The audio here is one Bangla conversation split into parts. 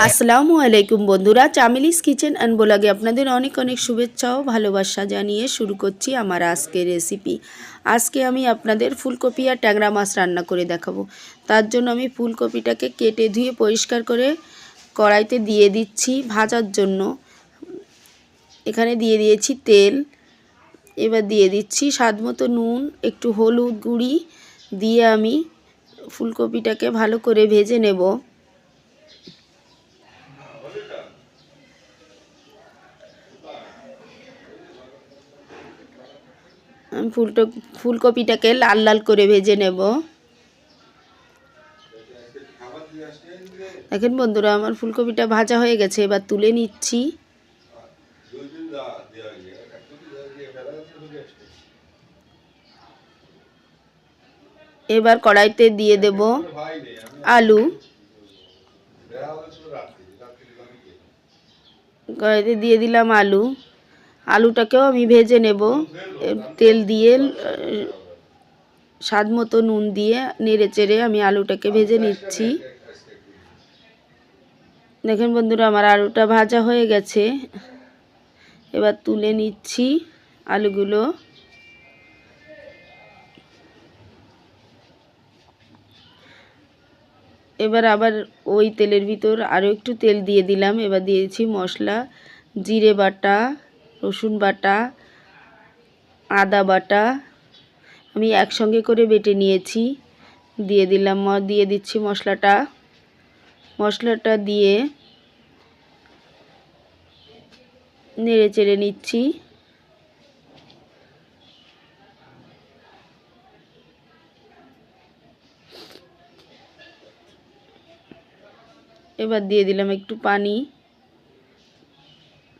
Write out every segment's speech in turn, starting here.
আসসালামু আলাইকুম বন্ধুরা, চামেলিস কিচেন অ্যান্ড ব্লগে আপনাদের অনেক অনেক শুভেচ্ছা ও ভালোবাসা জানিয়ে শুরু করছি আমার আজকের রেসিপি। আজকে আমি আপনাদের ফুলকপি আর ট্যাংরা মাছ রান্না করে দেখাবো। তার জন্য আমি ফুলকপিটাকে কেটে ধুয়ে পরিষ্কার করে কড়াইতে দিয়ে দিচ্ছি ভাজার জন্য। এখানে দিয়ে দিয়েছি তেল, এবার দিয়ে দিচ্ছি স্বাদ মতো নুন, একটু হলুদ গুঁড়ি দিয়ে আমি ফুলকপিটাকে ভালো করে ভেজে নেব। আমি ফুলকপিটাকে লাল লাল করে ভেজে নেব। দেখেন বন্ধুরা, আমার ফুলকপিটা ভাজা হয়ে গেছে, এবার তুলে নিচ্ছি। এবার কড়াইতে দিয়ে দেব আলু। কড়াইতে দিয়ে দিলাম আলু। আলুটাকেও আমি ভেজে নেব তেল দিয়ে। স্বাদ মতো নুন দিয়ে নেড়ে চেড়ে আমি আলুটাকে ভেজে নিচ্ছি। দেখেন বন্ধুরা, আমার আলুটা ভাজা হয়ে গেছে, এবার তুলে নিচ্ছি আলুগুলো। এবার আবার ওই তেলের ভিতর আরও একটু তেল দিয়ে দিলাম। এবার দিয়েছি মশলা, জিরে বাটা, রসুন বাটা, আদা বাটা আমি একসঙ্গে করে বেটে নিয়েছি। দিয়ে দিচ্ছি মশলাটা দিয়ে নেড়ে চেড়ে নিচ্ছি। এবার দিয়ে দিলাম একটু পানি,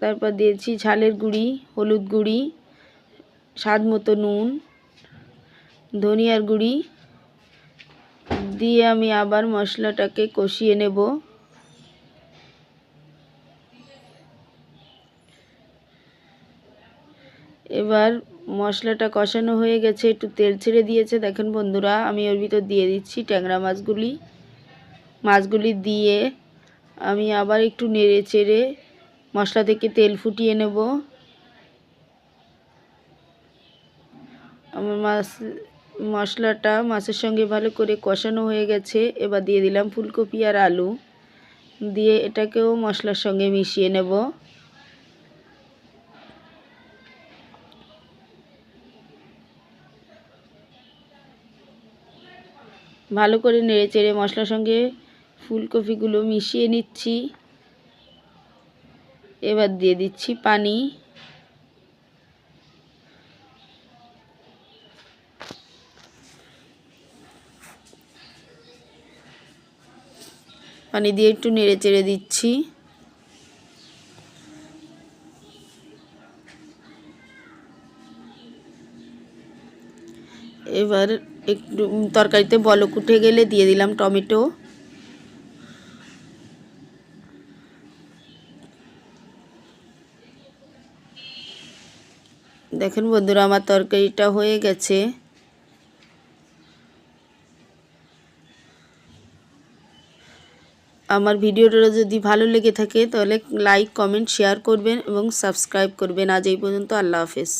তারপর দিয়েছি ঝালের গুঁড়ি, হলুদ গুঁড়ি, স্বাদ মতো নুন, ধনিয়ার গুঁড়ি দিয়ে আমি আবার মশলাটাকে কষিয়ে নেব। এবার মশলাটা কষানো হয়ে গেছে, একটু তেল ছেড়ে দিয়েছে। দেখেন বন্ধুরা, আমি ওর ভিতর দিয়ে দিচ্ছি ট্যাংরা মাছগুলি দিয়ে আমি আবার একটু নেড়ে চেড়ে মশলা থেকে তেল ফুটিয়ে নেব। আমার মশলাটা মাছের সঙ্গে ভালো করে কষানো হয়ে গেছে। এবার দিয়ে দিলাম ফুলকপি আর আলু, দিয়ে এটাকেও মশলার সঙ্গে মিশিয়ে নেব। ভালো করে নেড়ে চেড়ে মশলার সঙ্গে ফুলকপিগুলো মিশিয়ে নিচ্ছি। এবার দিয়ে দিচ্ছি পানি। পানি দিয়ে একটু নেড়ে চেড়ে দিচ্ছি। এবার একটু তরকারিতে বলক উঠে গেলে দিয়ে দিলাম টমেটো। দেখেন বন্ধুরা, আমার তরকারিটা হয়ে গেছে। আমার ভিডিওটা যদি ভালো লেগে থাকে তাহলে লাইক, কমেন্ট, শেয়ার করবেন এবং সাবস্ক্রাইব করবেন। আজ এই পর্যন্ত। আল্লাহ হাফেজ।